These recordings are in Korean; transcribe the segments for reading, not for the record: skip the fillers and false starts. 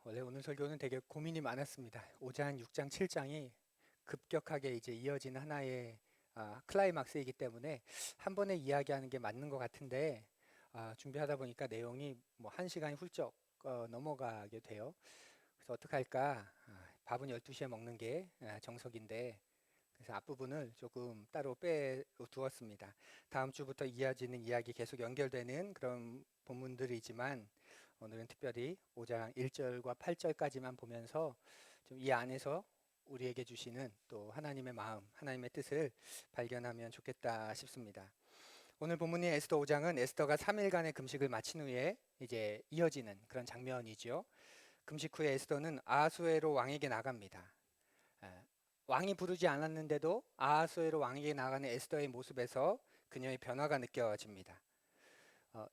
원래 오늘 설교는 되게 고민이 많았습니다. 5장, 6장, 7장이 급격하게 이제 이어진 하나의 클라이막스이기 때문에 한 번에 이야기하는 게 맞는 것 같은데 준비하다 보니까 내용이 뭐 1시간이 훌쩍 넘어가게 돼요. 그래서 어떻게 할까? 밥은 12시에 먹는 게 정석인데 그래서 앞부분을 조금 따로 빼두었습니다. 다음 주부터 이어지는 이야기 계속 연결되는 그런 본문들이지만 오늘은 특별히 5장 1절과 8절까지만 보면서 좀 이 안에서 우리에게 주시는 또 하나님의 마음, 하나님의 뜻을 발견하면 좋겠다 싶습니다. 오늘 본문인 에스더 5장은 에스더가 3일간의 금식을 마친 후에 이제 이어지는 그런 장면이죠. 금식 후에 에스더는 아하수에로 왕에게 나갑니다. 예, 왕이 부르지 않았는데도 아하수에로 왕에게 나가는 에스더의 모습에서 그녀의 변화가 느껴집니다.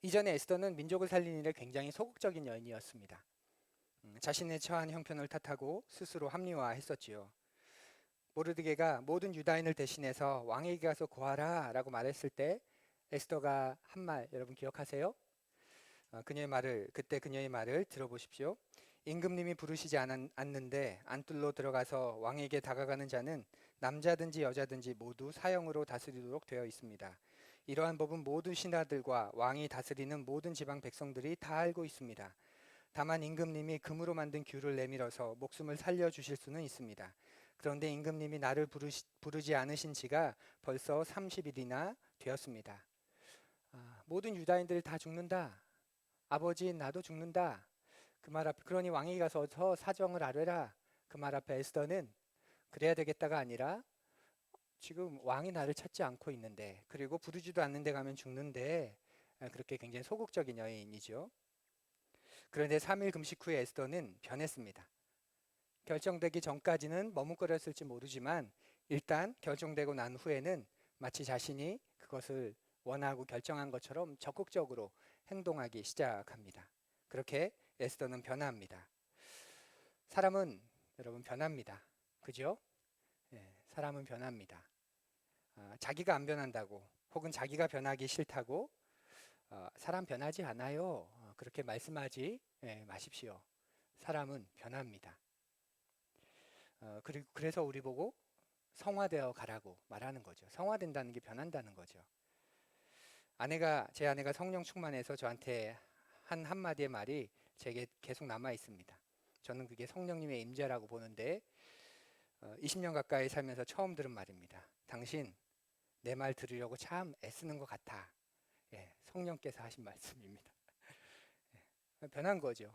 이전에 에스더는 민족을 살리는 일에 굉장히 소극적인 여인이었습니다. 자신의 처한 형편을 탓하고 스스로 합리화했었지요. 모르드게가 모든 유다인을 대신해서 왕에게 가서 고하라 라고 말했을 때 에스더가 한 말 여러분 기억하세요? 그때 그녀의 말을 들어보십시오. 임금님이 부르시지 않는데 안뜰로 들어가서 왕에게 다가가는 자는 남자든지 여자든지 모두 사형으로 다스리도록 되어 있습니다. 이러한 법은 모든 신하들과 왕이 다스리는 모든 지방 백성들이 다 알고 있습니다. 다만 임금님이 금으로 만든 규를 내밀어서 목숨을 살려주실 수는 있습니다. 그런데 임금님이 나를 부르지 않으신 지가 벌써 30일이나 되었습니다. 모든 유다인들 다 죽는다. 아버지 나도 죽는다. 그 말 앞에 그러니 왕에게 가서 사정을 아뢰라. 그 말 앞에 에스더는 그래야 되겠다가 아니라 지금 왕이 나를 찾지 않고 있는데 그리고 부르지도 않는데 가면 죽는데 그렇게 굉장히 소극적인 여인이죠. 그런데 3일 금식 후에 에스더는 변했습니다. 결정되기 전까지는 머뭇거렸을지 모르지만 일단 결정되고 난 후에는 마치 자신이 그것을 원하고 결정한 것처럼 적극적으로 행동하기 시작합니다. 그렇게 에스더는 변합니다. 사람은 여러분 변합니다. 그죠? 사람은 변합니다. 자기가 안 변한다고 혹은 자기가 변하기 싫다고 사람 변하지 않아요. 그렇게 말씀하지 마십시오. 사람은 변합니다. 그리고 그래서 우리 보고 성화되어 가라고 말하는 거죠. 성화된다는 게 변한다는 거죠. 제 아내가 성령 충만해서 저한테 한 한마디의 말이 제게 계속 남아 있습니다. 저는 그게 성령님의 임재라고 보는데 20년 가까이 살면서 처음 들은 말입니다. 당신 내 말 들으려고 참 애쓰는 것 같아. 성령께서 하신 말씀입니다. 변한 거죠.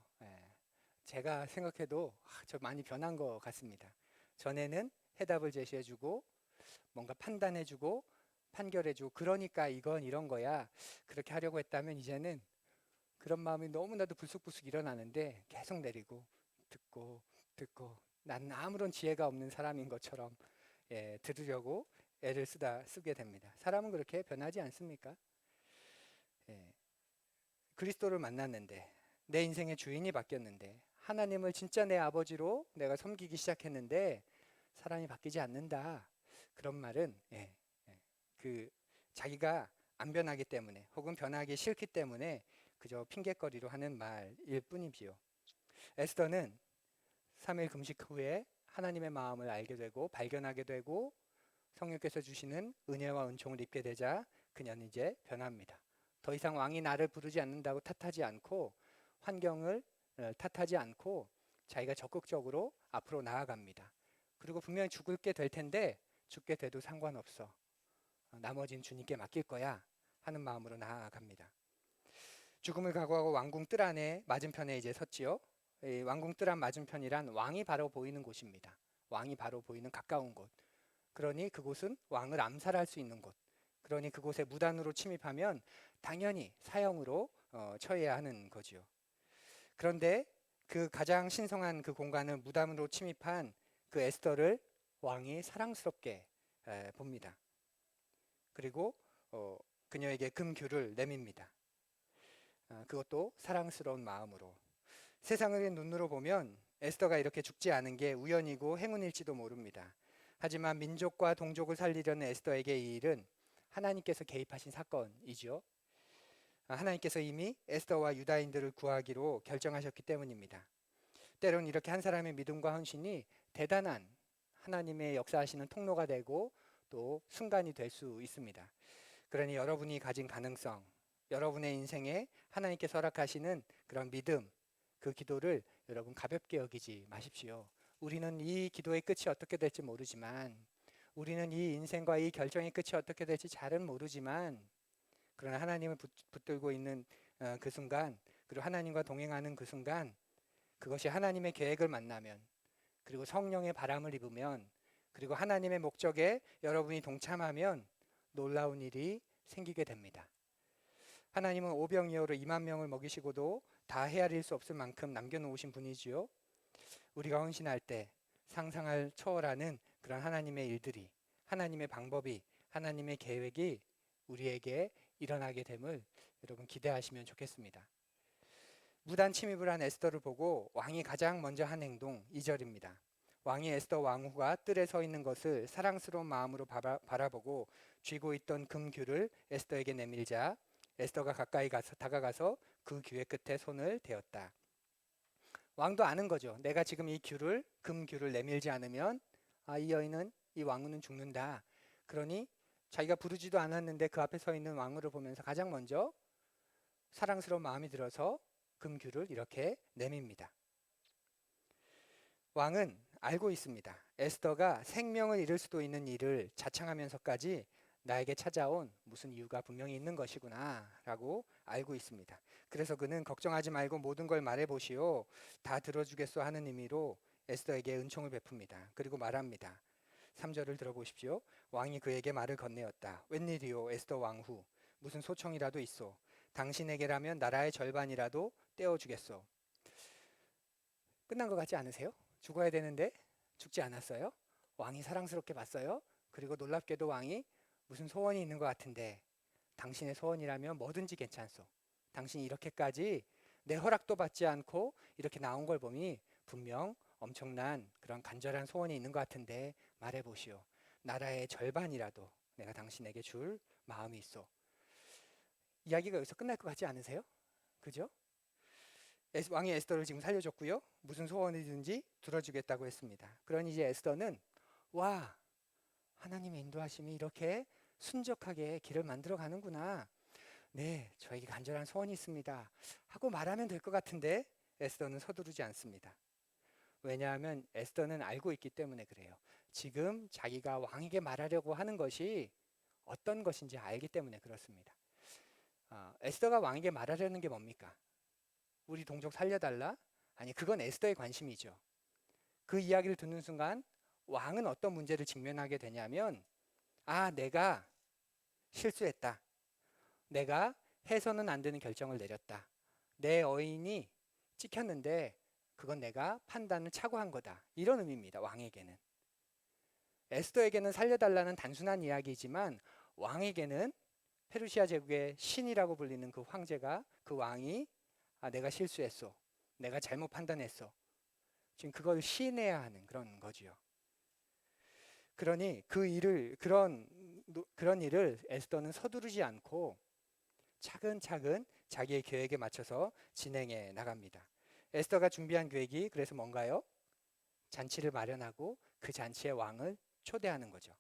제가 생각해도 저 많이 변한 것 같습니다. 전에는 해답을 제시해주고 뭔가 판단해주고 판결해주고 그러니까 이건 이런 거야 그렇게 하려고 했다면 이제는 그런 마음이 너무나도 불쑥불쑥 일어나는데 계속 내리고 듣고 나는 아무런 지혜가 없는 사람인 것처럼 들으려고 애를 쓰게 됩니다. 사람은 그렇게 변하지 않습니까? 예, 그리스도를 만났는데 내 인생의 주인이 바뀌었는데 하나님을 진짜 내 아버지로 내가 섬기기 시작했는데 사람이 바뀌지 않는다. 그런 말은 그 자기가 안 변하기 때문에 혹은 변하기 싫기 때문에 그저 핑계거리로 하는 말일 뿐이지요. 에스더는 3일 금식 후에 하나님의 마음을 알게 되고 발견하게 되고 성령께서 주시는 은혜와 은총을 입게 되자 그녀는 이제 변합니다. 더 이상 왕이 나를 부르지 않는다고 탓하지 않고 환경을 탓하지 않고 자기가 적극적으로 앞으로 나아갑니다. 그리고 분명히 죽을 게 될 텐데 죽게 돼도 상관없어. 나머지는 주님께 맡길 거야 하는 마음으로 나아갑니다. 죽음을 각오하고 왕궁 뜰 안에 맞은편에 이제 섰지요. 이 왕궁 뜰 안 맞은편이란 왕이 바로 보이는 곳입니다. 왕이 바로 보이는 가까운 곳. 그러니 그곳은 왕을 암살할 수 있는 곳. 그러니 그곳에 무단으로 침입하면 당연히 사형으로 처해야 하는 거지요. 그런데 그 가장 신성한 그 공간을 무단으로 침입한 그 에스더를 왕이 사랑스럽게 봅니다. 그리고 그녀에게 금규를 내밉니다. 그것도 사랑스러운 마음으로. 세상의 눈으로 보면 에스더가 이렇게 죽지 않은 게 우연이고 행운일지도 모릅니다. 하지만 민족과 동족을 살리려는 에스더에게 이 일은 하나님께서 개입하신 사건이죠. 하나님께서 이미 에스더와 유다인들을 구하기로 결정하셨기 때문입니다. 때론 이렇게 한 사람의 믿음과 헌신이 대단한 하나님의 역사하시는 통로가 되고 또 순간이 될 수 있습니다. 그러니 여러분이 가진 가능성, 여러분의 인생에 하나님께서 허락하시는 그런 믿음, 그 기도를 여러분 가볍게 여기지 마십시오. 우리는 이 기도의 끝이 어떻게 될지 모르지만, 우리는 이 인생과 이 결정의 끝이 어떻게 될지 잘은 모르지만, 그러나 하나님을 붙들고 있는 그 순간, 그리고 하나님과 동행하는 그 순간, 그것이 하나님의 계획을 만나면, 그리고 성령의 바람을 입으면, 그리고 하나님의 목적에 여러분이 동참하면 놀라운 일이 생기게 됩니다. 하나님은 오병이어로 2만 명을 먹이시고도 다 헤아릴 수 없을 만큼 남겨놓으신 분이지요. 우리가 헌신할 때 상상을 초월하는 그런 하나님의 일들이, 하나님의 방법이, 하나님의 계획이 우리에게 일어나게 됨을 여러분 기대하시면 좋겠습니다. 무단 침입을 한 에스더를 보고 왕이 가장 먼저 한 행동 2절입니다. 왕이 에스더 왕후가 뜰에 서 있는 것을 사랑스러운 마음으로 바라보고 쥐고 있던 금규를 에스더에게 내밀자 에스더가 가까이 다가가서 그 규의 끝에 손을 대었다. 왕도 아는 거죠. 내가 지금 이 금규를 내밀지 않으면 이 여인은, 이 왕후는 죽는다. 그러니 자기가 부르지도 않았는데 그 앞에 서 있는 왕후를 보면서 가장 먼저 사랑스러운 마음이 들어서 금규를 이렇게 내밉니다. 왕은 알고 있습니다. 에스더가 생명을 잃을 수도 있는 일을 자청하면서까지 나에게 찾아온 무슨 이유가 분명히 있는 것이구나 라고 알고 있습니다. 그래서 그는 걱정하지 말고 모든 걸 말해보시오. 다 들어주겠소 하는 의미로 에스더에게 은총을 베풉니다. 그리고 말합니다. 3절을 들어보십시오. 왕이 그에게 말을 건네었다. 웬일이오 에스더 왕후, 무슨 소청이라도 있소. 당신에게라면 나라의 절반이라도 떼어주겠소. 끝난 것 같지 않으세요? 죽어야 되는데 죽지 않았어요. 왕이 사랑스럽게 봤어요. 그리고 놀랍게도 왕이 무슨 소원이 있는 것 같은데, 당신의 소원이라면 뭐든지 괜찮소. 당신이 이렇게까지 내 허락도 받지 않고 이렇게 나온 걸 보니 분명 엄청난 그런 간절한 소원이 있는 것 같은데 말해보시오. 나라의 절반이라도 내가 당신에게 줄 마음이 있어. 이야기가 여기서 끝날 것 같지 않으세요? 그죠? 왕이 에스더를 지금 살려줬고요. 무슨 소원이든지 들어주겠다고 했습니다. 그러니 이제 에스더는 와, 하나님의 인도하심이 이렇게 순적하게 길을 만들어 가는구나. 네, 저에게 간절한 소원이 있습니다. 하고 말하면 될 것 같은데 에스더는 서두르지 않습니다. 왜냐하면 에스더는 알고 있기 때문에 그래요. 지금 자기가 왕에게 말하려고 하는 것이 어떤 것인지 알기 때문에 그렇습니다. 에스더가 왕에게 말하려는 게 뭡니까? 우리 동족 살려달라? 아니, 그건 에스더의 관심이죠. 그 이야기를 듣는 순간 왕은 어떤 문제를 직면하게 되냐면, 내가 실수했다. 내가 해서는 안 되는 결정을 내렸다. 내 어인이 찍혔는데 그건 내가 판단을 착오한 거다. 이런 의미입니다. 왕에게는. 에스더에게는 살려달라는 단순한 이야기이지만 왕에게는 페르시아 제국의 신이라고 불리는 그 황제가, 그 왕이 내가 실수했어. 내가 잘못 판단했어. 지금 그걸 시인해야 하는 그런 거지요. 그러니 그런 일을 에스더는 서두르지 않고 차근차근 자기의 계획에 맞춰서 진행해 나갑니다. 에스더가 준비한 계획이 그래서 뭔가요? 잔치를 마련하고 그 잔치의 왕을 초대하는 거죠.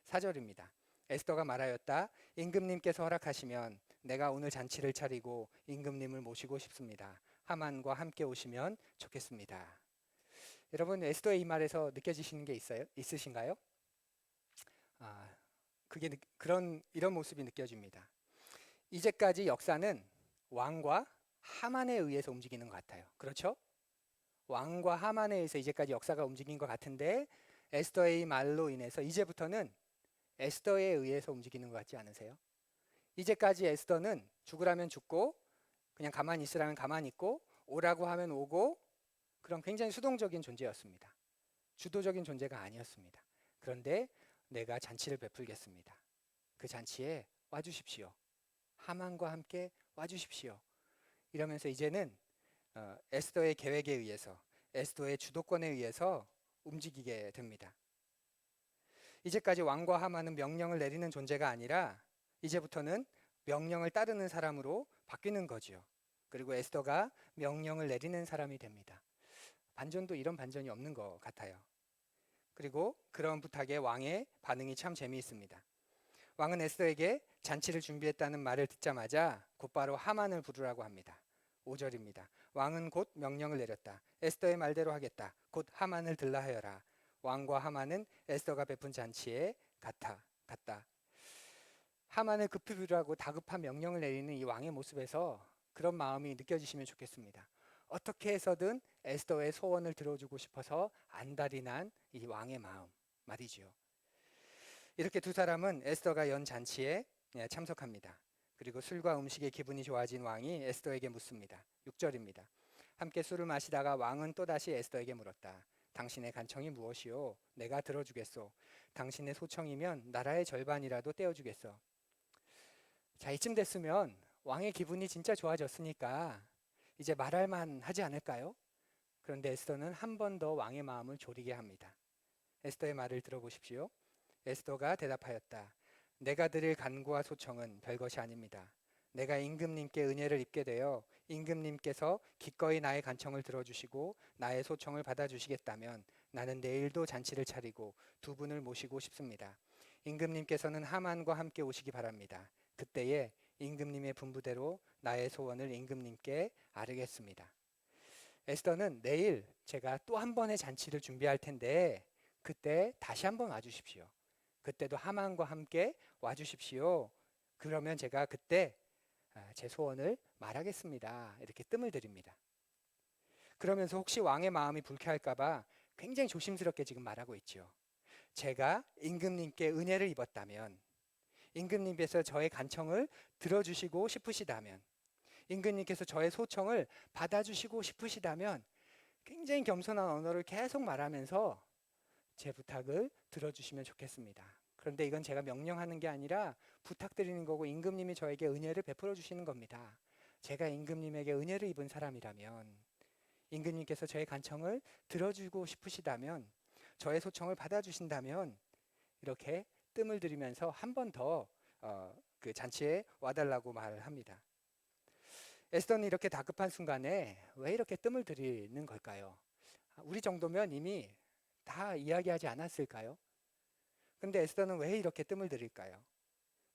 4절입니다. 에스더가 말하였다. 임금님께서 허락하시면 내가 오늘 잔치를 차리고 임금님을 모시고 싶습니다. 하만과 함께 오시면 좋겠습니다. 여러분, 에스더의 이 말에서 느껴지시는 게 있으신가요? 그게 이런 모습이 느껴집니다. 이제까지 역사는 왕과 하만에 의해서 움직이는 것 같아요. 그렇죠? 왕과 하만에 의해서 이제까지 역사가 움직인 것 같은데 에스더의 말로 인해서 이제부터는 에스더에 의해서 움직이는 것 같지 않으세요? 이제까지 에스더는 죽으라면 죽고 그냥 가만히 있으라면 가만히 있고 오라고 하면 오고 그런 굉장히 수동적인 존재였습니다. 주도적인 존재가 아니었습니다. 그런데 내가 잔치를 베풀겠습니다. 그 잔치에 와주십시오. 하만과 함께 와주십시오. 이러면서 이제는 에스더의 계획에 의해서, 에스더의 주도권에 의해서 움직이게 됩니다. 이제까지 왕과 하만은 명령을 내리는 존재가 아니라 이제부터는 명령을 따르는 사람으로 바뀌는 거지요. 그리고 에스더가 명령을 내리는 사람이 됩니다. 반전도 이런 반전이 없는 것 같아요. 그리고 그런 부탁에 왕의 반응이 참 재미있습니다. 왕은 에스더에게 잔치를 준비했다는 말을 듣자마자 곧바로 하만을 부르라고 합니다. 5절입니다. 왕은 곧 명령을 내렸다. 에스더의 말대로 하겠다. 곧 하만을 들라 하여라. 왕과 하만은 에스더가 베푼 잔치에 갔다. 하만을 급히 부르라고 다급한 명령을 내리는 이 왕의 모습에서 그런 마음이 느껴지시면 좋겠습니다. 어떻게 해서든 에스더의 소원을 들어주고 싶어서 안달이 난 이 왕의 마음 말이지요. 이렇게 두 사람은 에스더가 연 잔치에 참석합니다. 그리고 술과 음식의 기분이 좋아진 왕이 에스더에게 묻습니다. 6절입니다. 함께 술을 마시다가 왕은 또다시 에스더에게 물었다. 당신의 간청이 무엇이요? 내가 들어주겠소. 당신의 소청이면 나라의 절반이라도 떼어주겠소. 자, 이쯤 됐으면 왕의 기분이 진짜 좋아졌으니까 이제 말할 만하지 않을까요? 그런데 에스더는 한 번 더 왕의 마음을 졸이게 합니다. 에스더의 말을 들어보십시오. 에스더가 대답하였다. 내가 드릴 간구와 소청은 별것이 아닙니다. 내가 임금님께 은혜를 입게 되어 임금님께서 기꺼이 나의 간청을 들어주시고 나의 소청을 받아주시겠다면 나는 내일도 잔치를 차리고 두 분을 모시고 싶습니다. 임금님께서는 하만과 함께 오시기 바랍니다. 그때에 임금님의 분부대로 나의 소원을 임금님께 아뢰겠습니다. 에스더는 내일 제가 또 한 번의 잔치를 준비할 텐데 그때 다시 한번 와주십시오. 그때도 하만과 함께 와주십시오. 그러면 제가 그때 제 소원을 말하겠습니다. 이렇게 뜸을 들입니다. 그러면서 혹시 왕의 마음이 불쾌할까봐 굉장히 조심스럽게 지금 말하고 있죠. 제가 임금님께 은혜를 입었다면, 임금님께서 저의 간청을 들어주시고 싶으시다면, 임금님께서 저의 소청을 받아주시고 싶으시다면 굉장히 겸손한 언어를 계속 말하면서 제 부탁을 들어주시면 좋겠습니다. 그런데 이건 제가 명령하는 게 아니라 부탁드리는 거고 임금님이 저에게 은혜를 베풀어 주시는 겁니다. 제가 임금님에게 은혜를 입은 사람이라면 임금님께서 저의 간청을 들어주고 싶으시다면 저의 소청을 받아주신다면 이렇게 뜸을 들이면서 한 번 더 그 잔치에 와달라고 말을 합니다. 에스더는 이렇게 다급한 순간에 왜 이렇게 뜸을 들이는 걸까요? 우리 정도면 이미 다 이야기하지 않았을까요? 근데 에스더는 왜 이렇게 뜸을 들일까요?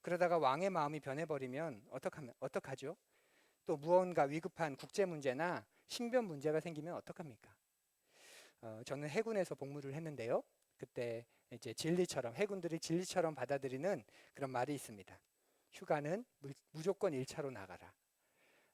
그러다가 왕의 마음이 변해버리면 어떡하죠? 또 무언가 위급한 국제 문제나 신변 문제가 생기면 어떡합니까? 저는 해군에서 복무를 했는데요. 그때 이제 진리처럼 해군들이 진리처럼 받아들이는 그런 말이 있습니다. 휴가는 무조건 1차로 나가라.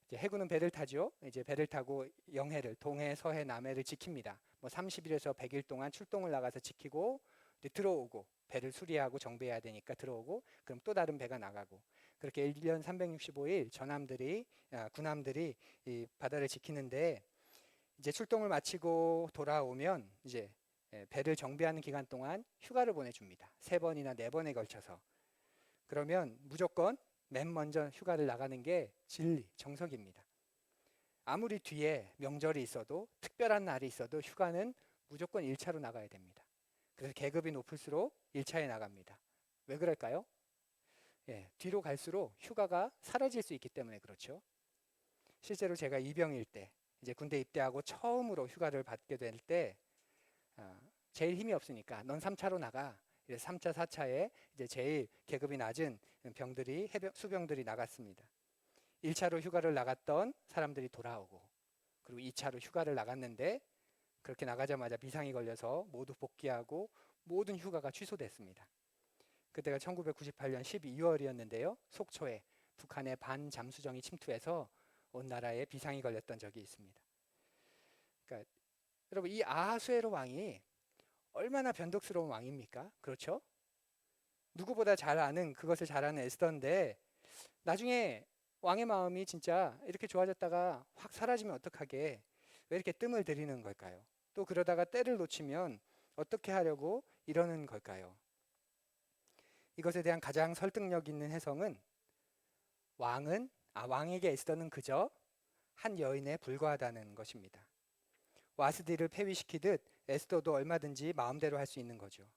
이제 해군은 배를 타죠. 이제 배를 타고 영해를 동해, 서해, 남해를 지킵니다. 뭐 30일에서 100일 동안 출동을 나가서 지키고 이제 들어오고 배를 수리하고 정비해야 되니까 들어오고 그럼 또 다른 배가 나가고 그렇게 1년 365일 군함들이 이 바다를 지키는데 이제 출동을 마치고 돌아오면 이제 배를 정비하는 기간 동안 휴가를 보내줍니다. 3번이나 4번에 걸쳐서. 그러면 무조건 맨 먼저 휴가를 나가는 게 진리, 정석입니다. 아무리 뒤에 명절이 있어도 특별한 날이 있어도 휴가는 무조건 1차로 나가야 됩니다. 그래서 계급이 높을수록 1차에 나갑니다. 왜 그럴까요? 뒤로 갈수록 휴가가 사라질 수 있기 때문에 그렇죠. 실제로 제가 이병일 때 이제 군대 입대하고 처음으로 휴가를 받게 될 때 제일 힘이 없으니까 넌 3차로 나가. 3차, 4차에 이제 제일 계급이 낮은 수병들이 나갔습니다. 1차로 휴가를 나갔던 사람들이 돌아오고 그리고 2차로 휴가를 나갔는데 그렇게 나가자마자 비상이 걸려서 모두 복귀하고 모든 휴가가 취소됐습니다. 그때가 1998년 12월이었는데요. 속초에 북한의 반잠수정이 침투해서 온 나라에 비상이 걸렸던 적이 있습니다. 그러니까 여러분 이 아하수에로 왕이 얼마나 변덕스러운 왕입니까? 그렇죠? 누구보다 그것을 잘 아는 에스더인데 나중에 왕의 마음이 진짜 이렇게 좋아졌다가 확 사라지면 어떡하게 왜 이렇게 뜸을 들이는 걸까요? 또 그러다가 때를 놓치면 어떻게 하려고 이러는 걸까요? 이것에 대한 가장 설득력 있는 해석은 왕에게 에스더는 그저 한 여인에 불과하다는 것입니다. 와스디를 폐위시키듯 에스더도 얼마든지 마음대로 할 수 있는 거죠.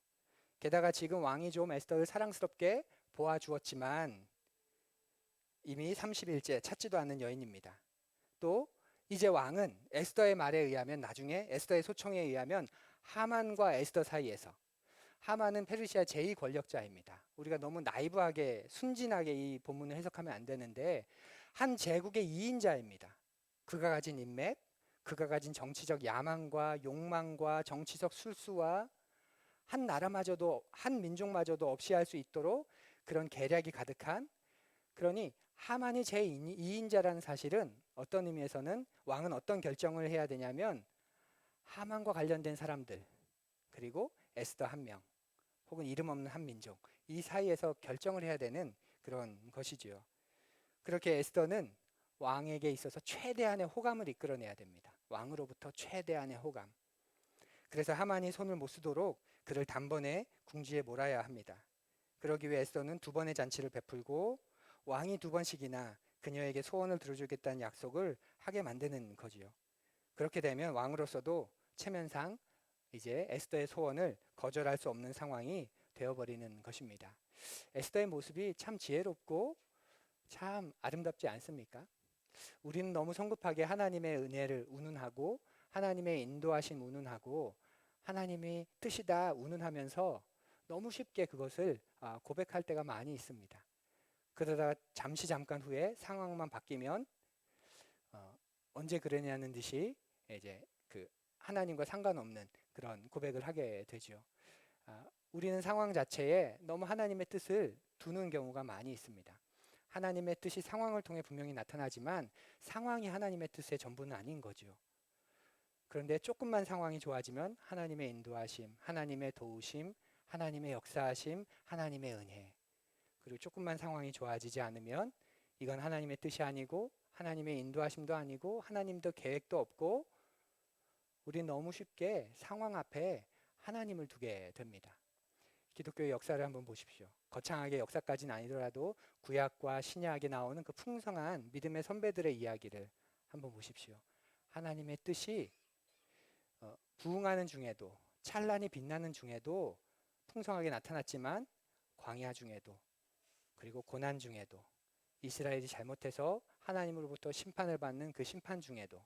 게다가 지금 왕이 좀 에스더를 사랑스럽게 보아주었지만 이미 30일째 찾지도 않는 여인입니다. 또 이제 왕은 에스더의 말에 의하면 나중에 에스더의 소청에 의하면 하만과 에스더 사이에서 하만은 페르시아 제2권력자입니다. 우리가 너무 나이브하게 순진하게 이 본문을 해석하면 안 되는데 한 제국의 2인자입니다. 그가 가진 인맥, 그가 가진 정치적 야망과 욕망과 정치적 술수와 한 나라마저도 한 민족마저도 없이 할 수 있도록 그런 계략이 가득한, 그러니 하만이 제2인자라는 사실은 어떤 의미에서는 왕은 어떤 결정을 해야 되냐면 하만과 관련된 사람들 그리고 에스더 한 명 혹은 이름 없는 한 민족 이 사이에서 결정을 해야 되는 그런 것이지요. 그렇게 에스더는 왕에게 있어서 최대한의 호감을 이끌어내야 됩니다. 왕으로부터 최대한의 호감. 그래서 하만이 손을 못 쓰도록 그를 단번에 궁지에 몰아야 합니다. 그러기 위해 에스더는 두 번의 잔치를 베풀고 왕이 두 번씩이나 그녀에게 소원을 들어주겠다는 약속을 하게 만드는 거지요. 그렇게 되면 왕으로서도 체면상 이제 에스더의 소원을 거절할 수 없는 상황이 되어버리는 것입니다. 에스더의 모습이 참 지혜롭고 참 아름답지 않습니까? 우리는 너무 성급하게 하나님의 은혜를 운운하고 하나님의 인도하심 운운하고 하나님이 뜻이다 운운하면서 너무 쉽게 그것을 고백할 때가 많이 있습니다. 그러다 잠깐 후에 상황만 바뀌면 언제 그러냐는 듯이 이제 그 하나님과 상관없는 그런 고백을 하게 되죠. 우리는 상황 자체에 너무 하나님의 뜻을 두는 경우가 많이 있습니다. 하나님의 뜻이 상황을 통해 분명히 나타나지만 상황이 하나님의 뜻의 전부는 아닌 거죠. 그런데 조금만 상황이 좋아지면 하나님의 인도하심, 하나님의 도우심, 하나님의 역사하심, 하나님의 은혜. 그리고 조금만 상황이 좋아지지 않으면 이건 하나님의 뜻이 아니고 하나님의 인도하심도 아니고 하나님도 계획도 없고 우리는 너무 쉽게 상황 앞에 하나님을 두게 됩니다. 기독교의 역사를 한번 보십시오. 거창하게 역사까지는 아니더라도 구약과 신약에 나오는 그 풍성한 믿음의 선배들의 이야기를 한번 보십시오. 하나님의 뜻이 부흥하는 중에도 찬란히 빛나는 중에도 풍성하게 나타났지만 광야 중에도 그리고 고난 중에도 이스라엘이 잘못해서 하나님으로부터 심판을 받는 그 심판 중에도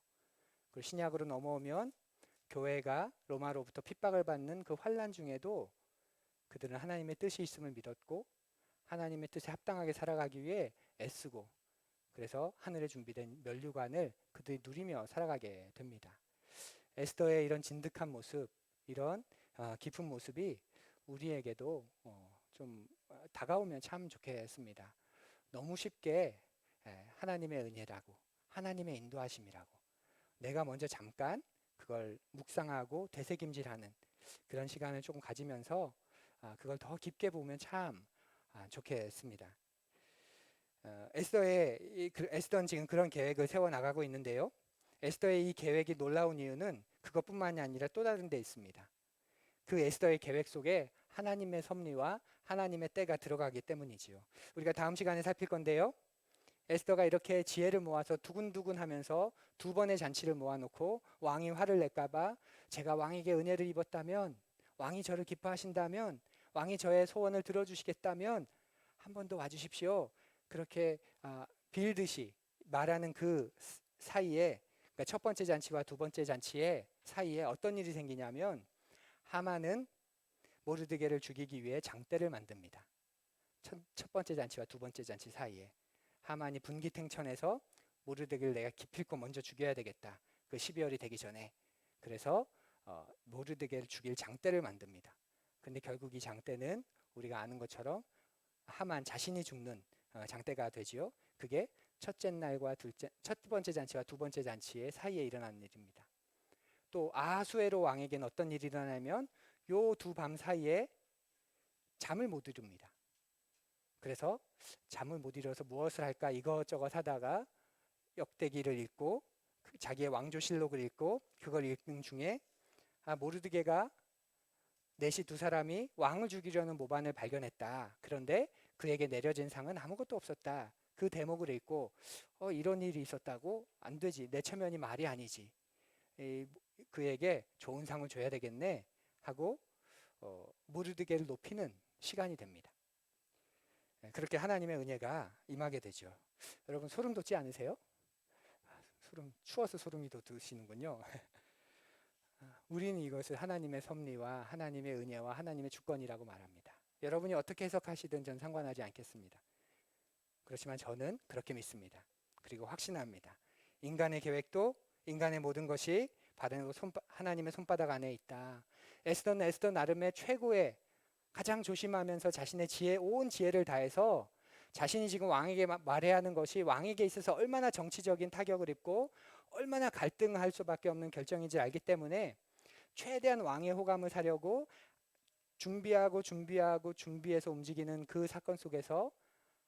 그리고 신약으로 넘어오면 교회가 로마로부터 핍박을 받는 그 환난 중에도 그들은 하나님의 뜻이 있음을 믿었고 하나님의 뜻에 합당하게 살아가기 위해 애쓰고 그래서 하늘에 준비된 면류관을 그들이 누리며 살아가게 됩니다. 에스더의 이런 진득한 모습, 이런 깊은 모습이 우리에게도 좀 다가오면 참 좋겠습니다. 너무 쉽게 하나님의 은혜라고 하나님의 인도하심이라고 내가 먼저 잠깐 그걸 묵상하고 되새김질하는 그런 시간을 조금 가지면서 그걸 더 깊게 보면 참 좋겠습니다. 에스더는 지금 그런 계획을 세워나가고 있는데요. 에스더의 이 계획이 놀라운 이유는 그것뿐만이 아니라 또 다른 데 있습니다. 그 에스더의 계획 속에 하나님의 섭리와 하나님의 때가 들어가기 때문이지요. 우리가 다음 시간에 살필 건데요. 에스더가 이렇게 지혜를 모아서 두근두근 하면서 두 번의 잔치를 모아놓고 왕이 화를 낼까봐 제가 왕에게 은혜를 입었다면 왕이 저를 기뻐하신다면 왕이 저의 소원을 들어주시겠다면 한 번 더 와주십시오. 그렇게 빌듯이 말하는 그 사이에 그러니까 첫 번째 잔치와 두 번째 잔치의 사이에 어떤 일이 생기냐면 하만은 모르드게를 죽이기 위해 장대를 만듭니다. 첫 번째 잔치와 두 번째 잔치 사이에 하만이 분기탱천해서 모르드게를 내가 기필코 먼저 죽여야 되겠다. 그 12월이 되기 전에. 그래서 모르드게를 죽일 장대를 만듭니다. 근데 결국 이 장대는 우리가 아는 것처럼 하만 자신이 죽는 장대가 되지요. 그게 첫째 날과 첫 번째 잔치와 두 번째 잔치의 사이에 일어나는 일입니다. 또 아하수에로 왕에게는 어떤 일이 일어나면 요 두 밤 사이에 잠을 못 이룹니다. 그래서 잠을 못 이뤄서 무엇을 할까 이것저것 하다가 역대기를 읽고 자기의 왕조실록을 읽고 그걸 읽는 중에 모르드게가 넷이 두 사람이 왕을 죽이려는 모반을 발견했다. 그런데 그에게 내려진 상은 아무것도 없었다. 그 대목을 읽고 이런 일이 있었다고? 안 되지. 내 처면이 말이 아니지. 그에게 좋은 상을 줘야 되겠네 하고 모르드게를 높이는 시간이 됩니다. 그렇게 하나님의 은혜가 임하게 되죠. 여러분 소름 돋지 않으세요? 추워서 소름이 돋으시는군요. 우리는 이것을 하나님의 섭리와 하나님의 은혜와 하나님의 주권이라고 말합니다. 여러분이 어떻게 해석하시든 전 상관하지 않겠습니다. 그렇지만 저는 그렇게 믿습니다. 그리고 확신합니다. 인간의 계획도 인간의 모든 것이 바로 하나님의 손바닥 안에 있다. 에스더는 에스더 나름의 최고의 가장 조심하면서 자신의 온 지혜를 다해서 자신이 지금 왕에게 말해야 하는 것이 왕에게 있어서 얼마나 정치적인 타격을 입고 얼마나 갈등할 수밖에 없는 결정인지 알기 때문에 최대한 왕의 호감을 사려고 준비해서 움직이는 그 사건 속에서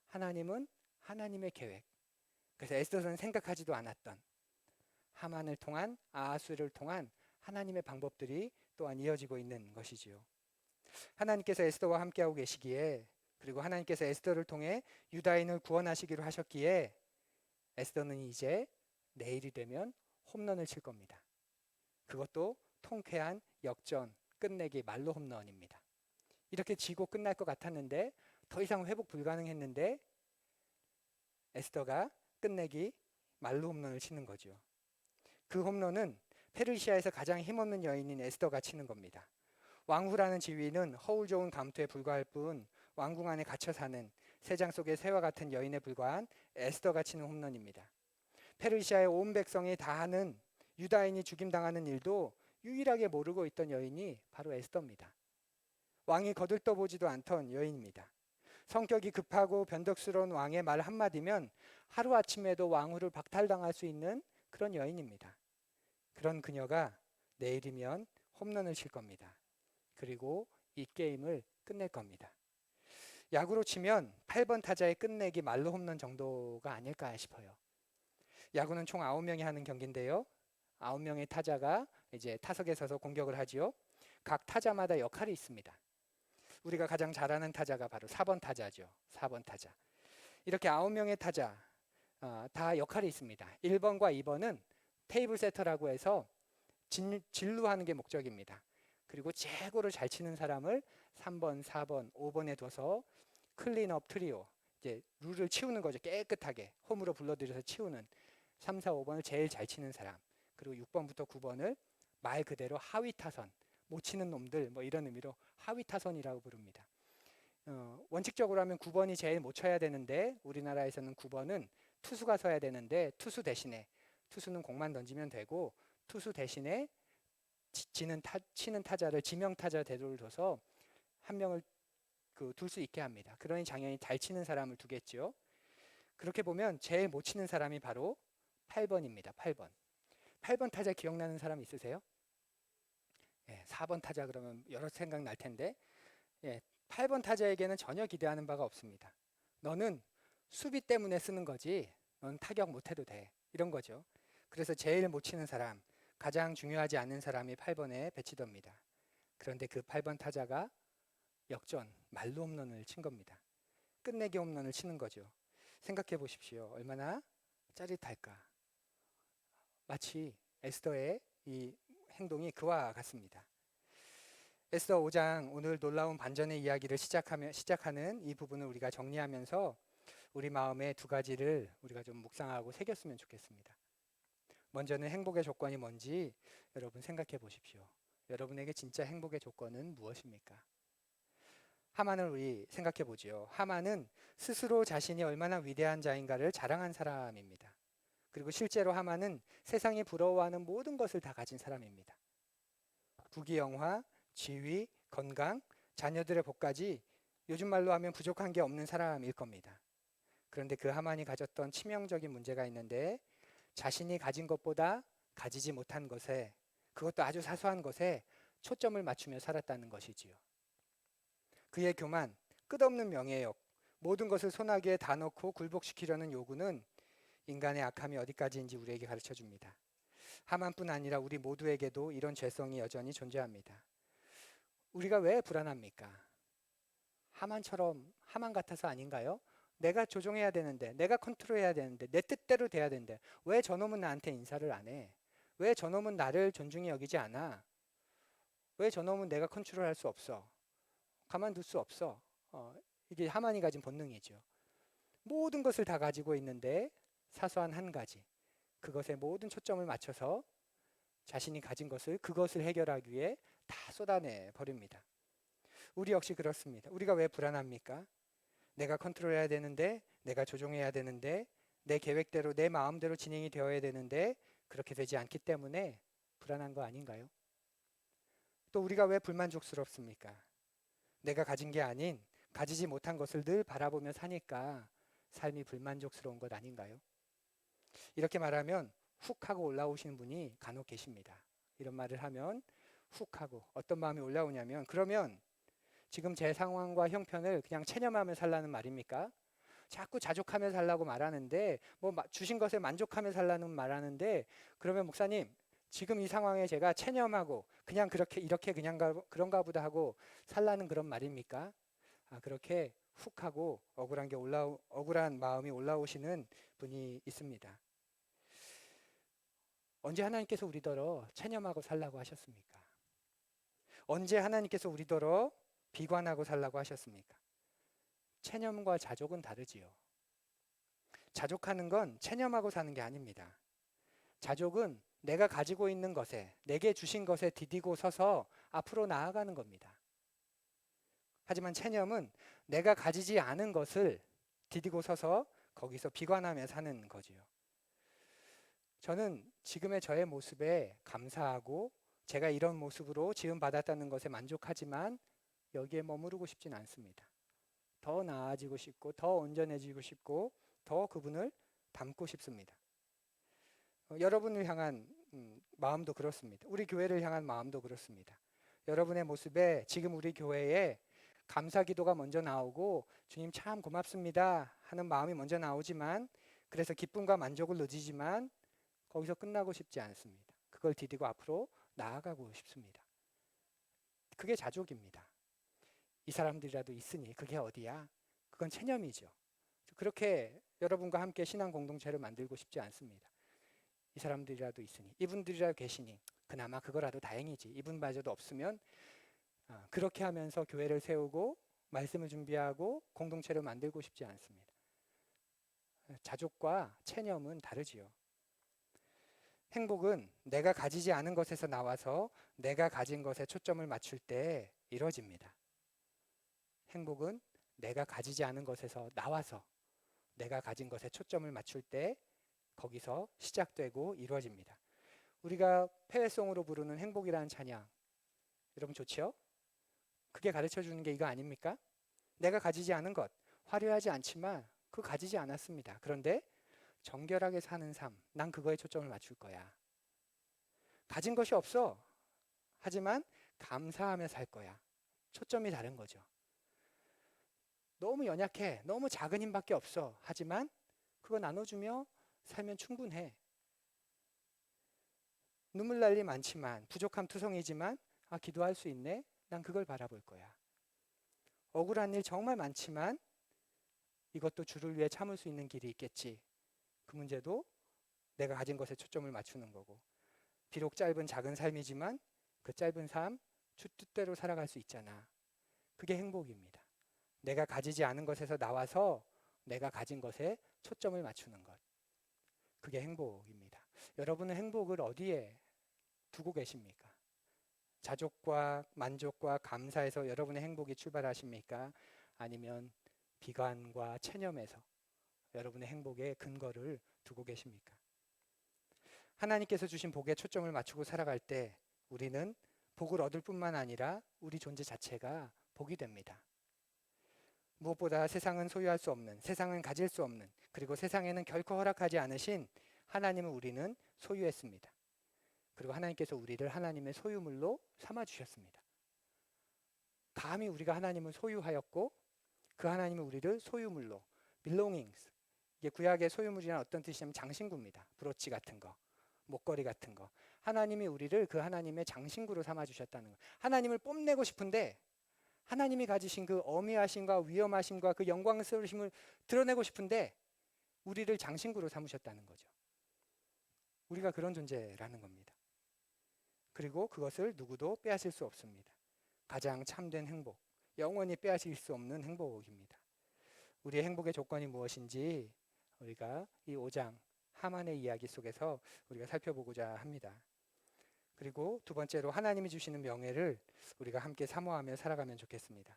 하나님은 하나님의 계획, 그래서 에스더는 생각하지도 않았던 하만을 통한 아하스를 통한 하나님의 방법들이 또한 이어지고 있는 것이지요. 하나님께서 에스더와 함께하고 계시기에, 그리고 하나님께서 에스더를 통해 유다인을 구원하시기로 하셨기에 에스더는 이제 내일이 되면 홈런을 칠 겁니다. 그것도 통쾌한 역전 끝내기 말로 홈런입니다. 이렇게 지고 끝날 것 같았는데 더 이상 회복 불가능했는데 에스더가 끝내기 말로 홈런을 치는 거죠. 그 홈런은 페르시아에서 가장 힘없는 여인인 에스더가 치는 겁니다. 왕후라는 지위는 허울 좋은 감투에 불과할 뿐 왕궁 안에 갇혀 사는 새장 속의 새와 같은 여인에 불과한 에스더가 치는 홈런입니다. 페르시아의 온 백성이 다 하는 유다인이 죽임당하는 일도 유일하게 모르고 있던 여인이 바로 에스더입니다. 왕이 거들떠보지도 않던 여인입니다. 성격이 급하고 변덕스러운 왕의 말 한마디면 하루아침에도 왕후를 박탈당할 수 있는 그런 여인입니다. 그런 그녀가 내일이면 홈런을 칠 겁니다. 그리고 이 게임을 끝낼 겁니다. 야구로 치면 8번 타자의 끝내기 말로 홈런 정도가 아닐까 싶어요. 야구는 총 9명이 하는 경기인데요. 9명의 타자가 이제 타석에 서서 공격을 하지요. 각 타자마다 역할이 있습니다. 우리가 가장 잘하는 타자가 바로 4번 타자죠. 4번 타자. 이렇게 9명의 타자 다 역할이 있습니다. 1번과 2번은 테이블 세터라고 해서 진루하는 게 목적입니다. 그리고 최고로 잘 치는 사람을 3번, 4번, 5번에 둬서 클린업 트리오, 이제 룰을 치우는 거죠. 깨끗하게 홈으로 불러들여서 치우는 3, 4, 5번을 제일 잘 치는 사람, 그리고 6번부터 9번을 말 그대로 하위 타선, 못 치는 놈들 뭐 이런 의미로 하위 타선이라고 부릅니다. 원칙적으로 하면 9번이 제일 못 쳐야 되는데 우리나라에서는 9번은 투수가 서야 되는데 투수 대신에, 투수는 공만 던지면 되고 투수 대신에 치는 타자를 지명타자 대도를 둬서 한 명을 둘 수 있게 합니다. 그러니 당연히 잘 치는 사람을 두겠죠. 그렇게 보면 제일 못 치는 사람이 바로 8번입니다. 8번. 8번 타자 기억나는 사람 있으세요? 4번 타자 그러면 여러 생각 날 텐데 8번 타자에게는 전혀 기대하는 바가 없습니다. 너는 수비 때문에 쓰는 거지 넌 타격 못해도 돼, 이런 거죠. 그래서 제일 못 치는 사람, 가장 중요하지 않은 사람이 8번에 배치됩니다. 그런데 그 8번 타자가 역전 말로 홈런을 친 겁니다. 끝내기 홈런을 치는 거죠. 생각해 보십시오. 얼마나 짜릿할까. 마치 에스더의 이 행동이 그와 같습니다. 에스더 5장, 오늘 놀라운 반전의 이야기를 시작하는 이 부분을 우리가 정리하면서 우리 마음에 두 가지를 우리가 좀 묵상하고 새겼으면 좋겠습니다. 먼저는 행복의 조건이 뭔지 여러분 생각해 보십시오. 여러분에게 진짜 행복의 조건은 무엇입니까? 하만을 우리 생각해 보지요. 하만은 스스로 자신이 얼마나 위대한 자인가를 자랑한 사람입니다. 그리고 실제로 하만은 세상이 부러워하는 모든 것을 다 가진 사람입니다. 부귀영화, 지위, 건강, 자녀들의 복까지 요즘 말로 하면 부족한 게 없는 사람일 겁니다. 그런데 그 하만이 가졌던 치명적인 문제가 있는데 자신이 가진 것보다 가지지 못한 것에, 그것도 아주 사소한 것에 초점을 맞추며 살았다는 것이지요. 그의 교만, 끝없는 명예욕, 모든 것을 손아귀에 다 넣고 굴복시키려는 요구는 인간의 악함이 어디까지인지 우리에게 가르쳐 줍니다. 하만뿐 아니라 우리 모두에게도 이런 죄성이 여전히 존재합니다. 우리가 왜 불안합니까? 하만 같아서 아닌가요? 내가 조종해야 되는데, 내가 컨트롤해야 되는데, 내 뜻대로 돼야 되는데 왜 저놈은 나한테 인사를 안 해? 왜 저놈은 나를 존중히 여기지 않아? 왜 저놈은 내가 컨트롤할 수 없어? 가만둘 수 없어. 이게 하만이 가진 본능이죠. 모든 것을 다 가지고 있는데 사소한 한 가지, 그것에 모든 초점을 맞춰서 자신이 가진 것을 그것을 해결하기 위해 다 쏟아내 버립니다. 우리 역시 그렇습니다. 우리가 왜 불안합니까? 내가 컨트롤해야 되는데, 내가 조종해야 되는데, 내 계획대로 내 마음대로 진행이 되어야 되는데 그렇게 되지 않기 때문에 불안한 거 아닌가요? 또 우리가 왜 불만족스럽습니까? 내가 가진 게 아닌 가지지 못한 것을 늘 바라보며 사니까 삶이 불만족스러운 것 아닌가요? 이렇게 말하면 훅 하고 올라오시는 분이 간혹 계십니다. 이런 말을 하면 훅 하고 어떤 마음이 올라오냐면, 그러면 지금 제 상황과 형편을 그냥 체념하며 살라는 말입니까? 자꾸 자족하며 살라고 말하는데, 뭐 주신 것에 만족하며 살라는 말하는데, 그러면 목사님 지금 이 상황에 제가 체념하고 그냥 그렇게 이렇게 그냥 그런가 보다 하고 살라는 그런 말입니까? 그렇게 훅 하고 억울한 마음이 올라오시는 분이 있습니다. 언제 하나님께서 우리더러 체념하고 살라고 하셨습니까? 언제 하나님께서 우리더러 비관하고 살라고 하셨습니까? 체념과 자족은 다르지요. 자족하는 건 체념하고 사는 게 아닙니다. 자족은 내가 가지고 있는 것에, 내게 주신 것에 디디고 서서 앞으로 나아가는 겁니다. 하지만 체념은 내가 가지지 않은 것을 디디고 서서 거기서 비관하며 사는 거지요. 저는 지금의 저의 모습에 감사하고 제가 이런 모습으로 지음받았다는 것에 만족하지만 여기에 머무르고 싶진 않습니다. 더 나아지고 싶고 더 온전해지고 싶고 더 그분을 닮고 싶습니다. 여러분을 향한 마음도 그렇습니다. 우리 교회를 향한 마음도 그렇습니다. 여러분의 모습에 지금 우리 교회에 감사 기도가 먼저 나오고 주님 참 고맙습니다 하는 마음이 먼저 나오지만, 그래서 기쁨과 만족을 누리지만 거기서 끝나고 싶지 않습니다. 그걸 디디고 앞으로 나아가고 싶습니다. 그게 자족입니다. 이 사람들이라도 있으니 그게 어디야? 그건 체념이죠. 그렇게 여러분과 함께 신앙 공동체를 만들고 싶지 않습니다. 이 사람들이라도 있으니, 이분들이라도 계시니 그나마 그거라도 다행이지, 이분마저도 없으면, 그렇게 하면서 교회를 세우고 말씀을 준비하고 공동체를 만들고 싶지 않습니다. 자족과 체념은 다르지요. 행복은 내가 가지지 않은 것에서 나와서 내가 가진 것에 초점을 맞출 때 이루어집니다. 행복은 내가 가지지 않은 것에서 나와서 내가 가진 것에 초점을 맞출 때 거기서 시작되고 이루어집니다. 우리가 폐회송으로 부르는 행복이라는 찬양, 여러분 좋지요? 그게 가르쳐주는 게 이거 아닙니까? 내가 가지지 않은 것, 화려하지 않지만 그거 가지지 않았습니다. 그런데 정결하게 사는 삶, 난 그거에 초점을 맞출 거야. 가진 것이 없어. 하지만 감사하며 살 거야. 초점이 다른 거죠. 너무 연약해. 너무 작은 힘밖에 없어. 하지만 그거 나눠주며 살면 충분해. 눈물 날 일 많지만, 부족함 투성이지만 기도할 수 있네. 난 그걸 바라볼 거야. 억울한 일 정말 많지만 이것도 주를 위해 참을 수 있는 길이 있겠지. 그 문제도 내가 가진 것에 초점을 맞추는 거고, 비록 짧은 작은 삶이지만 그 짧은 삶 주 뜻대로 살아갈 수 있잖아. 그게 행복입니다. 내가 가지지 않은 것에서 나와서 내가 가진 것에 초점을 맞추는 것, 그게 행복입니다. 여러분은 행복을 어디에 두고 계십니까? 자족과 만족과 감사에서 여러분의 행복이 출발하십니까? 아니면 비관과 체념에서 여러분의 행복의 근거를 두고 계십니까? 하나님께서 주신 복에 초점을 맞추고 살아갈 때 우리는 복을 얻을 뿐만 아니라 우리 존재 자체가 복이 됩니다. 무엇보다 세상은 소유할 수 없는, 세상은 가질 수 없는, 그리고 세상에는 결코 허락하지 않으신 하나님을 우리는 소유했습니다. 그리고 하나님께서 우리를 하나님의 소유물로 삼아주셨습니다. 감히 우리가 하나님을 소유하였고 그 하나님은 우리를 소유물로, belongings, 이게 구약의 소유물이란 어떤 뜻이냐면 장신구입니다. 브로치 같은 거, 목걸이 같은 거. 하나님이 우리를 그 하나님의 장신구로 삼아주셨다는 거. 하나님을 뽐내고 싶은데 하나님이 가지신 그 어미하심과 위엄하심과 그 영광스러우심을 드러내고 싶은데 우리를 장신구로 삼으셨다는 거죠. 우리가 그런 존재라는 겁니다. 그리고 그것을 누구도 빼앗을 수 없습니다. 가장 참된 행복, 영원히 빼앗을 수 없는 행복입니다. 우리의 행복의 조건이 무엇인지 우리가 이 5장 하만의 이야기 속에서 우리가 살펴보고자 합니다. 그리고 두 번째로 하나님이 주시는 명예를 우리가 함께 사모하며 살아가면 좋겠습니다.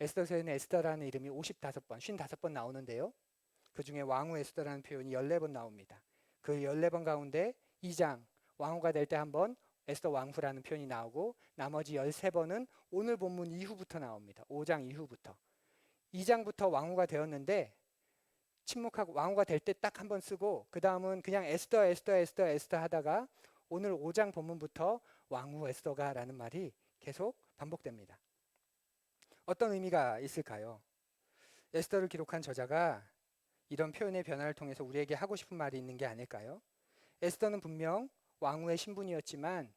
에스더서에는 에스더라는 이름이 55번, 55번 나오는데요. 그 중에 왕후 에스더라는 표현이 14번 나옵니다. 그 14번 가운데 2장 왕후가 될 때 한 번 에스더 왕후라는 표현이 나오고 나머지 13번은 오늘 본문 이후부터 나옵니다. 5장 이후부터. 2장부터 왕후가 되었는데 침묵하고 왕후가 될 때 딱 한 번 쓰고 그 다음은 그냥 에스더 에스더 에스더 에스더 하다가 오늘 5장 본문부터 왕후 에스더가 라는 말이 계속 반복됩니다. 어떤 의미가 있을까요? 에스더를 기록한 저자가 이런 표현의 변화를 통해서 우리에게 하고 싶은 말이 있는 게 아닐까요? 에스더는 분명 왕후의 신분이었지만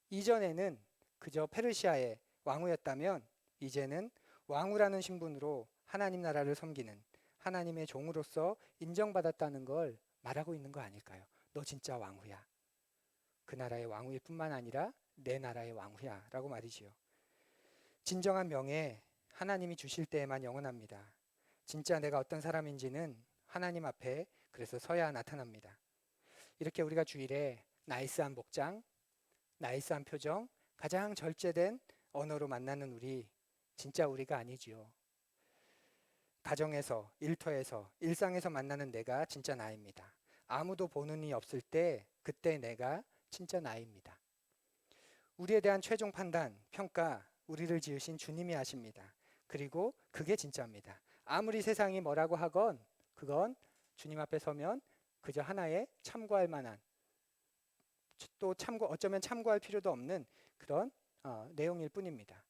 이전에는 그저 페르시아의 왕후였다면 이제는 왕후라는 신분으로 하나님 나라를 섬기는 하나님의 종으로서 인정받았다는 걸 말하고 있는 거 아닐까요? 너 진짜 왕후야. 그 나라의 왕후일 뿐만 아니라 내 나라의 왕후야 라고 말이지요. 진정한 명예 하나님이 주실 때에만 영원합니다. 진짜 내가 어떤 사람인지는 하나님 앞에 그래서 서야 나타납니다. 이렇게 우리가 주일에 나이스한 복장, 나이스한 표정, 가장 절제된 언어로 만나는 우리 진짜 우리가 아니지요. 가정에서, 일터에서, 일상에서 만나는 내가 진짜 나입니다. 아무도 보는 이 없을 때 그때 내가 진짜 나입니다. 우리에 대한 최종 판단, 평가 우리를 지으신 주님이 하십니다. 그리고 그게 진짜입니다. 아무리 세상이 뭐라고 하건 그건 주님 앞에 서면 그저 하나의 참고할 만한 또 어쩌면 참고할 필요도 없는 그런 내용일 뿐입니다.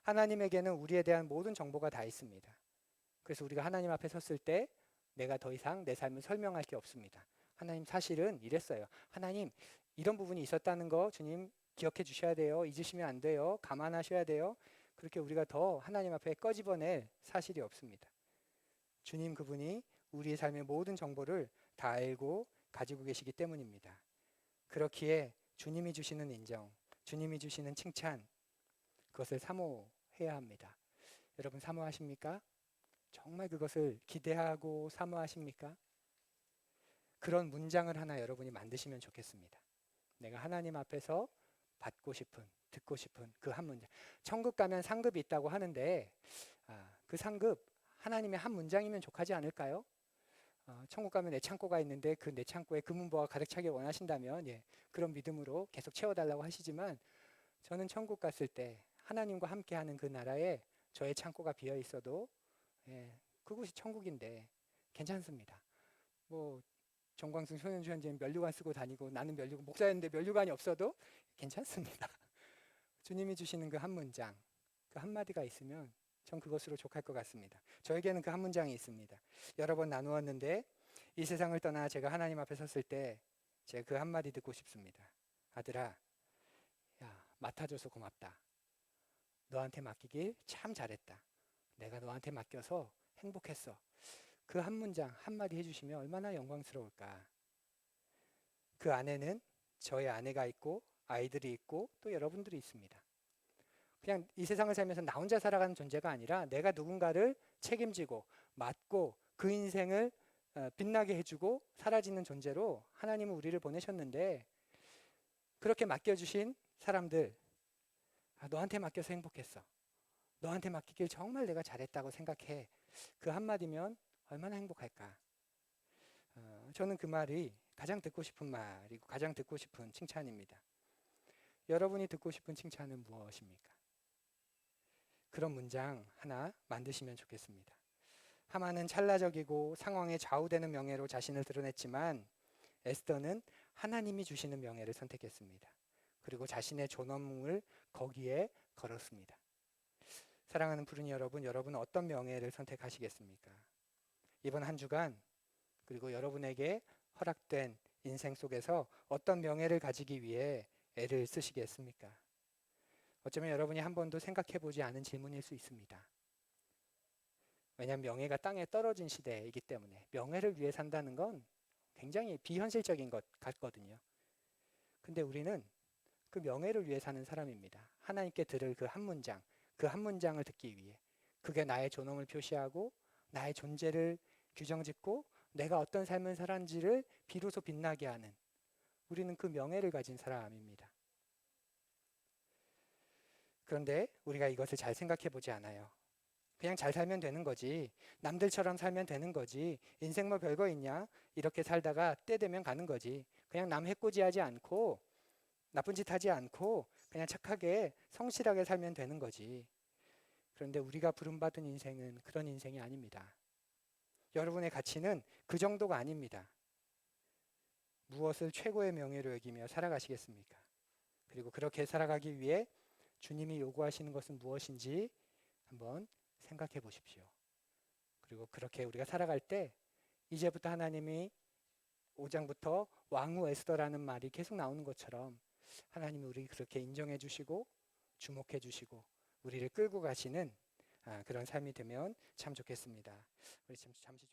하나님에게는 우리에 대한 모든 정보가 다 있습니다. 그래서 우리가 하나님 앞에 섰을 때 내가 더 이상 내 삶을 설명할 게 없습니다. 하나님 사실은 이랬어요. 하나님 이런 부분이 있었다는 거 주님 기억해 주셔야 돼요. 잊으시면 안 돼요. 감안하셔야 돼요. 그렇게 우리가 더 하나님 앞에 꺼집어낼 사실이 없습니다. 주님 그분이 우리의 삶의 모든 정보를 다 알고 가지고 계시기 때문입니다. 그렇기에 주님이 주시는 인정, 주님이 주시는 칭찬 그것을 사모해야 합니다. 여러분 사모하십니까? 정말 그것을 기대하고 사모하십니까? 그런 문장을 하나 여러분이 만드시면 좋겠습니다. 내가 하나님 앞에서 받고 싶은, 듣고 싶은 그 한 문장. 천국 가면 상급이 있다고 하는데 그 상급 하나님의 한 문장이면 족하지 않을까요? 천국 가면 내 창고가 있는데 그 내 창고에 금은보화 가득 차게 원하신다면 그런 믿음으로 계속 채워달라고 하시지만 저는 천국 갔을 때 하나님과 함께하는 그 나라에 저의 창고가 비어 있어도 그곳이 천국인데 괜찮습니다. 뭐 정광승 손현주 현재는 면류관 쓰고 다니고 나는 목사였는데 면류관이 없어도 괜찮습니다. 주님이 주시는 그 한 문장, 그 한마디가 있으면 전 그것으로 족할 것 같습니다. 저에게는 그 한 문장이 있습니다. 여러 번 나누었는데 이 세상을 떠나 제가 하나님 앞에 섰을 때 제가 그 한마디 듣고 싶습니다. 아들아, 야 맡아줘서 고맙다. 너한테 맡기길 참 잘했다. 내가 너한테 맡겨서 행복했어. 그 한 문장 한마디 해주시면 얼마나 영광스러울까. 그 안에는 저의 아내가 있고 아이들이 있고 또 여러분들이 있습니다. 그냥 이 세상을 살면서 나 혼자 살아가는 존재가 아니라 내가 누군가를 책임지고 맡고 그 인생을 빛나게 해주고 사라지는 존재로 하나님은 우리를 보내셨는데 그렇게 맡겨주신 사람들 너한테 맡겨서 행복했어. 너한테 맡기길 정말 내가 잘했다고 생각해. 그 한마디면 얼마나 행복할까. 저는 그 말이 가장 듣고 싶은 말이고 가장 듣고 싶은 칭찬입니다. 여러분이 듣고 싶은 칭찬은 무엇입니까? 그런 문장 하나 만드시면 좋겠습니다. 하만은 찰나적이고 상황에 좌우되는 명예로 자신을 드러냈지만 에스더는 하나님이 주시는 명예를 선택했습니다. 그리고 자신의 존엄을 거기에 걸었습니다. 사랑하는 푸른이 여러분, 여러분은 어떤 명예를 선택하시겠습니까? 이번 한 주간 그리고 여러분에게 허락된 인생 속에서 어떤 명예를 가지기 위해 애를 쓰시겠습니까? 어쩌면 여러분이 한 번도 생각해보지 않은 질문일 수 있습니다. 왜냐하면 명예가 땅에 떨어진 시대이기 때문에 명예를 위해 산다는 건 굉장히 비현실적인 것 같거든요. 근데 우리는 그 명예를 위해 사는 사람입니다. 하나님께 들을 그 한 문장, 그 한 문장을 듣기 위해 그게 나의 존엄을 표시하고 나의 존재를 규정짓고 내가 어떤 삶을 살았는지를 비로소 빛나게 하는, 우리는 그 명예를 가진 사람입니다. 그런데 우리가 이것을 잘 생각해 보지 않아요. 그냥 잘 살면 되는 거지. 남들처럼 살면 되는 거지. 인생 뭐 별거 있냐? 이렇게 살다가 때 되면 가는 거지. 그냥 남 해코지하지 않고 나쁜 짓 하지 않고 그냥 착하게 성실하게 살면 되는 거지. 그런데 우리가 부름받은 인생은 그런 인생이 아닙니다. 여러분의 가치는 그 정도가 아닙니다. 무엇을 최고의 명예로 여기며 살아가시겠습니까? 그리고 그렇게 살아가기 위해 주님이 요구하시는 것은 무엇인지 한번 생각해 보십시오. 그리고 그렇게 우리가 살아갈 때 이제부터 하나님이 5장부터 왕후 에스더라는 말이 계속 나오는 것처럼 하나님이 우리 그렇게 인정해 주시고 주목해 주시고 우리를 끌고 가시는 그런 삶이 되면 참 좋겠습니다. 우리 잠시